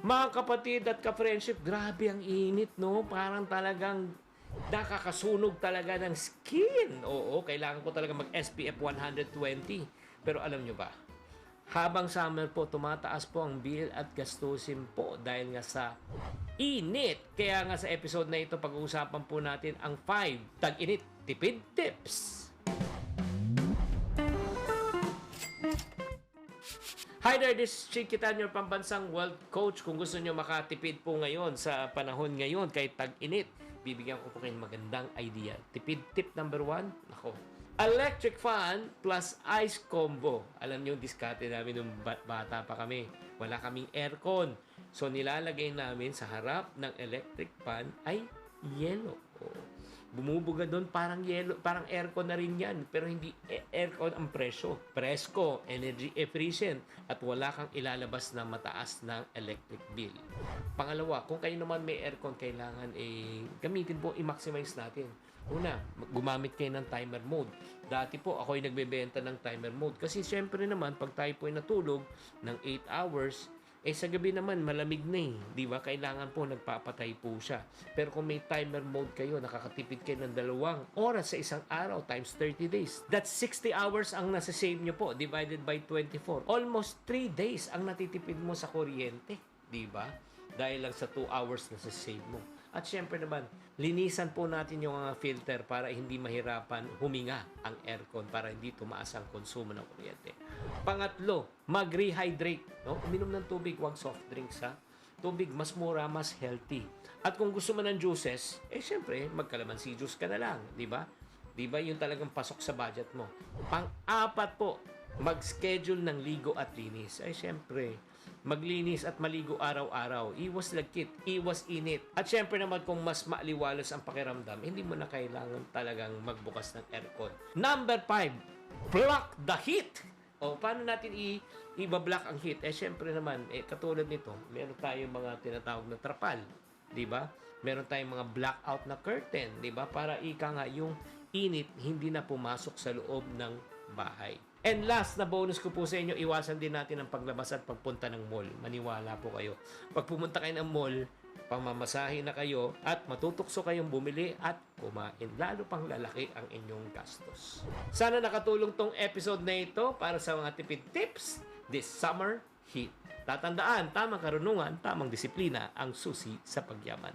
Mga kapatid at ka-friendship, grabe ang init, no? Parang talagang nakakasunog talaga ng skin. Oo, kailangan ko talaga mag-SPF 120. Pero alam nyo ba, habang summer po, tumataas po ang bill at gastusin po dahil nga sa init. Kaya nga sa episode na ito, pag-uusapan po natin ang 5 tag-init tipid tips. Hi there, this is Chick Kitan, your pambansang wealth coach. Kung gusto nyo makatipid po ngayon sa panahon ngayon kay tag-init, bibigyan ko po kayo magandang idea. Tipid tip number 1, ako, electric fan plus ice combo. Alam nyo, diskarte namin nung bata pa kami. Wala kaming aircon. So, nilalagay namin sa harap ng electric fan ay yelo. Bumubuga doon, parang yelo, parang aircon na rin yan. Pero hindi aircon ang presyo. Presko, energy efficient, at wala kang ilalabas na mataas ng electric bill. Pangalawa, kung kayo naman may aircon, kailangan gamitin po, i-maximize natin. Una, gumamit kayo ng timer mode. Dati po, ako ay nagbebenta ng timer mode. Kasi syempre naman, pag tayo po ay natulog ng 8 hours, sa gabi naman, malamig na eh. Di ba? Kailangan po, nagpapatay po siya. Pero kung may timer mode kayo, nakakatipid kayo ng 2 oras sa isang araw times 30 days. That's 60 hours ang nasa-save nyo po, divided by 24. Almost 3 days ang natitipid mo sa kuryente. Di ba? Dahil lang sa 2 hours na sa-save mo. At syempre naman, linisan po natin yung mga filter para hindi mahirapan huminga ang aircon, para hindi tumaas ang konsumo ng kuryente. Pangatlo, mag-rehydrate. No? Uminom ng tubig, huwag soft drinks ha. Tubig, mas mura, mas healthy. At kung gusto mo ng juices, syempre, magkalamansi juice ka na lang. Di ba? Di ba yung talagang pasok sa budget mo? Pang-apat po, mag-schedule ng ligo at linis. Syempre, maglinis at maligo araw-araw. Iwas lagkit, iwas init. At syempre naman, kung mas maaliwalas ang pakiramdam, hindi mo na kailangan talagang magbukas ng aircon. Number 5, block the heat. Paano natin i-block ang heat? Syempre naman, katulad nito, meron tayong mga tinatawag na trapal. Diba? Meron tayong mga blackout na curtain. Diba? Para nga yung init hindi na pumasok sa loob ng bahay. And last na bonus ko po sa inyo, iwasan din natin ang paglabas at pagpunta ng mall. Maniwala po kayo. Pag pumunta kayo ng mall, pamamasahe na kayo at matutukso kayong bumili at kumain. Lalo pang lalaki ang inyong gastos. Sana nakatulong tong episode na ito para sa mga tipid tips this summer heat. Tatandaan, tamang karunungan, tamang disiplina ang susi sa pagyaman.